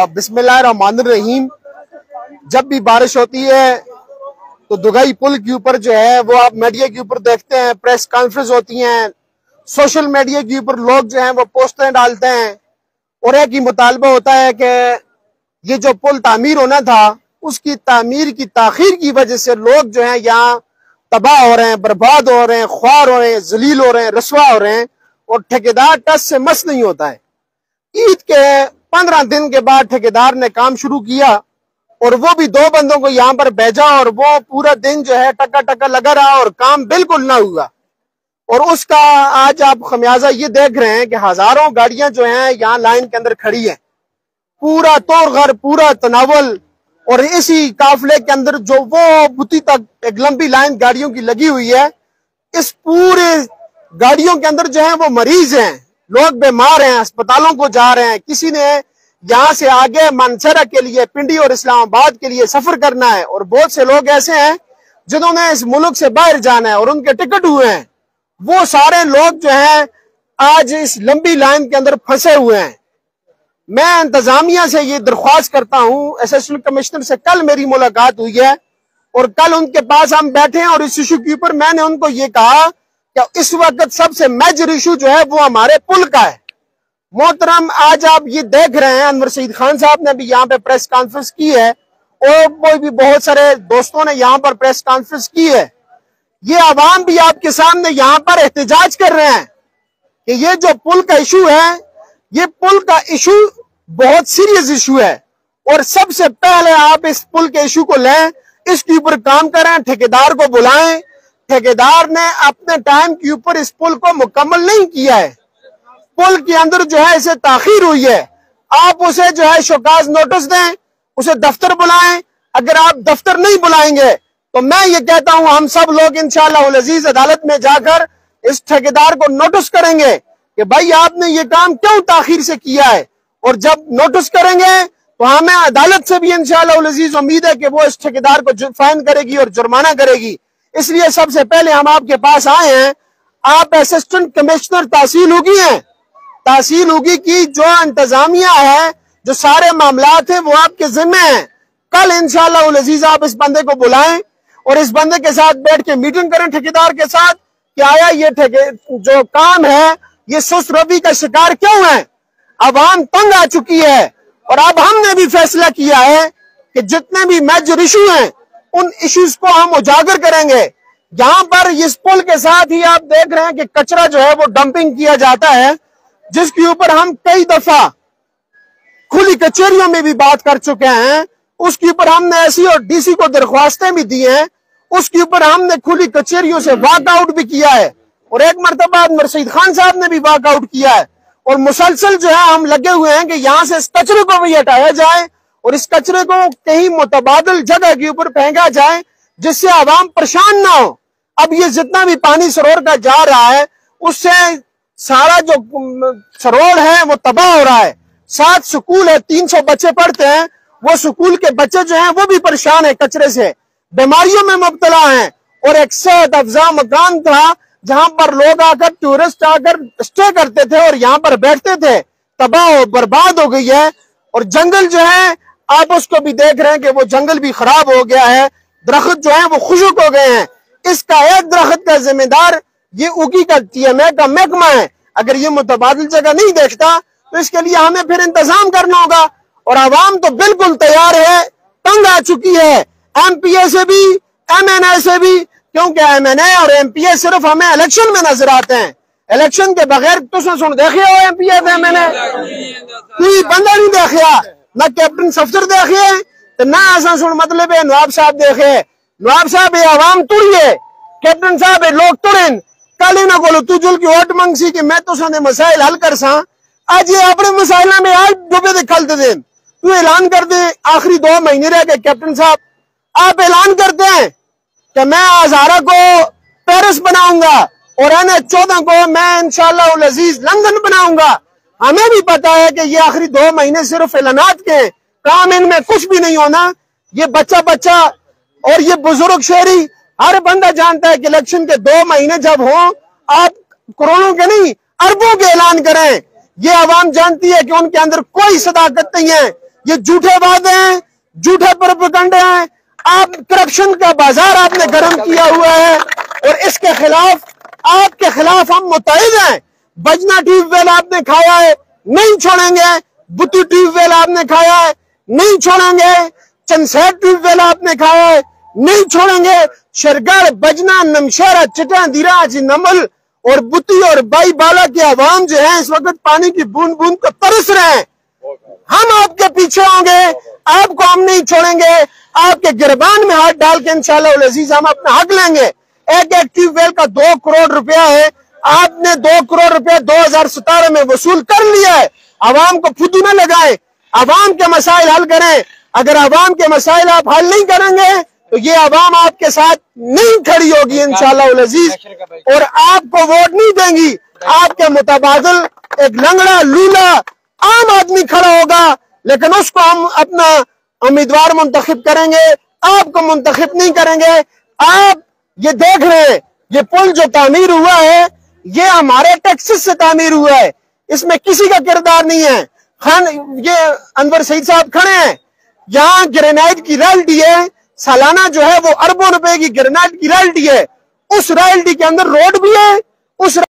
बिस्मिल्लाहिर्रहमानिर्रहीम। जब भी बारिश होती है तो दुगाई पुल के ऊपर जो है वो आप मीडिया के ऊपर देखते हैं, प्रेस कॉन्फ्रेंस होती हैं, सोशल मीडिया के ऊपर लोग जो हैं वो पोस्टर डालते हैं और एक ही मुतालबा होता है कि ये जो पुल तामीर होना था उसकी तामीर की ताखीर की वजह से लोग जो हैं यहाँ तबाह हो रहे हैं, बर्बाद हो रहे हैं, ख्वार हो रहे हैं, जलील हो रहे हैं, रसवा हो रहे हैं और ठेकेदार टस से मस नहीं होता है। ईद के 15 दिन के बाद ठेकेदार ने काम शुरू किया और वो भी 2 बंदों को यहाँ पर भेजा और वो पूरा दिन जो है टका टका लगा रहा और काम बिल्कुल ना हुआ। और उसका आज आप खमियाजा ये देख रहे हैं कि हजारों गाड़ियां जो हैं यहाँ लाइन के अंदर खड़ी हैं, पूरा तोड़घर, पूरा तनावल। और इसी काफिले के अंदर जो वो बुती तक एक लंबी लाइन गाड़ियों की लगी हुई है, इस पूरे गाड़ियों के अंदर जो है वो मरीज हैं, लोग बीमार हैं, अस्पतालों को जा रहे हैं। किसी ने यहाँ से आगे मानसरा के लिए, पिंडी और इस्लामाबाद के लिए सफर करना है और बहुत से लोग ऐसे हैं जिन्होंने इस मुल्क से बाहर जाना है और उनके टिकट हुए हैं। वो सारे लोग जो हैं आज इस लंबी लाइन के अंदर फंसे हुए हैं। मैं इंतजामिया से ये दरख्वास्त करता हूँ, असिस्टेंट कमिश्नर से कल मेरी मुलाकात हुई है और कल उनके पास हम बैठे हैं और इस इशू के ऊपर मैंने उनको ये कहा कि इस वक्त सबसे मेजर इशू जो है वो हमारे पुल का है। मोहतरम, आज आप ये देख रहे हैं अनवर सईद खान साहब ने भी यहाँ पे प्रेस कॉन्फ्रेंस की है और कोई भी बहुत सारे दोस्तों ने यहाँ पर प्रेस कॉन्फ्रेंस की है। ये आवाम भी आपके सामने यहाँ पर एहतजाज कर रहे हैं कि ये जो पुल का इशू है, ये पुल का इशू बहुत सीरियस इशू है और सबसे पहले आप इस पुल के इशू को लें, इसके ऊपर काम करें, ठेकेदार को बुलाएं। ठेकेदार ने अपने टाइम के ऊपर इस पुल को मुकम्मल नहीं किया है। पुल के अंदर जो है इसे ताखीर हुई है, आप उसे जो है शोकाज नोटिस दें, उसे दफ्तर बुलाएं। अगर आप दफ्तर नहीं बुलाएंगे तो मैं ये कहता हूं हम सब लोग इंशाअल्लाह अजीज अदालत में जाकर इस ठेकेदार को नोटिस करेंगे कि भाई आपने ये काम क्यों ताखीर से किया है। और जब नोटिस करेंगे तो हमें अदालत से भी इंशाअल्लाह अजीज उम्मीद है कि वो इस ठेकेदार को फाइन करेगी और जुर्माना करेगी। इसलिए सबसे पहले हम आपके पास आए हैं। आप असिस्टेंट कमिश्नर तहसील होगी हैं, तहसील होगी की जो इंतजामिया है, जो सारे मामलात हैं वो आपके जिम्मे हैं। कल इंशाअल्लाह अजीज आप इस बंदे को बुलाएं और इस बंदे के साथ बैठ के मीटिंग करें ठेकेदार के साथ कि आया ये जो काम है ये सुस्त रवि का शिकार क्यों है। अवाम तंग आ चुकी है और अब हमने भी फैसला किया है कि जितने भी मेजर इशू हैं उन इश्यूज को हम उजागर करेंगे। यहाँ पर इस पुल के साथ ही आप देख रहे हैं कि कचरा जो है वो डंपिंग किया जाता है, जिसके ऊपर हम कई दफा खुली कचहरियों में भी बात कर चुके हैं। उसके ऊपर हमने एससी और डीसी को दरख्वास्तें भी दी हैं, उसके ऊपर हमने खुली कचहरियों से वॉकआउट भी किया है और एक मरतबा अनवर सईद खान साहब ने भी वॉकआउट किया है। और मुसलसल जो है हम लगे हुए हैं कि यहाँ से इस कचरे को भी हटाया जाए और इस कचरे को कहीं मुतबादिल जगह के ऊपर फेंका जाए जिससे आवाम परेशान ना हो। अब ये जितना भी पानी सरोवर का जा रहा है उससे सारा जो सरोवर है वो तबाह हो रहा है। 7 स्कूल है, 300 बच्चे पढ़ते हैं, वो स्कूल के बच्चे जो हैं वो भी परेशान है, कचरे से बीमारियों में मुब्तला हैं। और एक सेहत अफजा मकान था जहां पर लोग आकर, टूरिस्ट आकर स्टे करते थे और यहाँ पर बैठते थे, तबाह और बर्बाद हो गई है। और जंगल जो है आप उसको भी देख रहे हैं कि वो जंगल भी खराब हो गया है, दरख्त जो है वो खुशक हो गए हैं। इसका एक दरख्त का जिम्मेदार ये उगी का TMA का महकमा है। अगर ये मुतबादिल जगह नहीं देखता तो इसके लिए हमें फिर इंतजाम करना होगा। और आवाम तो बिल्कुल तैयार है, तंग आ चुकी है MPA से भी, MNA से भी, क्योंकि MNA और MPA सिर्फ हमें इलेक्शन में नजर आते हैं। इलेक्शन के बगैर तुम सुन देखिए हो MPA MNA कोई बंदा नहीं देखिया, ना कैप्टन सफदर देखिए तो ना ऐसा सुन मतलब है नवाब साहब देखे। नवाब साहब ये आवाम तुड़िए, कैप्टन साहब ये लोग तुड़ेन। कल ना बोलो तू जुल की वोट मंग सी कि मैं तुसाने मसाइल हल कर सा, आज ये अपने मसाइल में आज डूबे दे खल दे तू ऐलान कर दे। आखिरी 2 महीने रह गए कैप्टन साहब, आप ऐलान करते हैं कि मैं हजारा को पेरिस बनाऊंगा और NH14 को मैं इंशाअल्लाह अजीज लंदन बनाऊंगा। हमें भी पता है कि ये आखिरी 2 महीने सिर्फ ऐलानात के काम, इनमें कुछ भी नहीं होना। ये बच्चा बच्चा और ये बुजुर्ग शहरी हर बंदा जानता है कि इलेक्शन के 2 महीने जब हो आप करोड़ों के नहीं अरबों के ऐलान करें। ये आवाम जानती है कि उनके अंदर कोई सदाकत नहीं है। ये झूठे वादे हैं, झूठे प्रोपेगेंडे हैं। आप करप्शन का बाजार आपने गर्म किया हुआ है और इसके खिलाफ, आपके खिलाफ हम मुतहिद हैं। बजना ट्यूबवेल आपने खाया है, नहीं छोड़ेंगे। बुतू ट्यूबवेल आपने खाया है, नहीं छोड़ेंगे। चंदसैर ट्यूबवेल आपने खाया है, नहीं छोड़ेंगे। शरगढ़, बजना, नमशहरा, चिटा, दीरा, नमल और बुती और बाई बाला के अवाम जो है इस वक्त पानी की बूंद बूंद को तरस रहे हैं। हम आपके पीछे होंगे, आपको हम नहीं छोड़ेंगे। आपके गिरबान में हाथ डाल के इंशाअल्लाह अजीज हम अपना हक लेंगे। एक एक ट्यूबवेल का 2 करोड़ रुपया है। आपने 2 करोड़ रुपया 2017 में वसूल कर लिया है। अवाम को फुदू न लगाए, अवाम के मसाइल हल करें। अगर अवाम के मसाइल आप हल नहीं करेंगे तो ये अवाम आपके साथ नहीं खड़ी होगी इंशाअल्लाह अजीज, और आपको वोट नहीं देंगी। आपके मुतबादिल एक लंगड़ा लूला आम आदमी खड़ा होगा, लेकिन उसको हम अपना उम्मीदवार मुंतखब करेंगे, आपको मुंतखब नहीं करेंगे। आप ये देख रहे हैं, ये पुल जो तामीर हुआ है ये हमारे टैक्सेस से तामीर हुआ है, इसमें किसी का किरदार नहीं है। खान ये अनवर सईद साहब खड़े हैं, यहाँ ग्रेनाइट की रॉयल्टी है, सालाना जो है वो अरबों रुपए की ग्रेनाइट की रॉयल्टी है। उस रॉयल्टी के अंदर रोड भी है, उस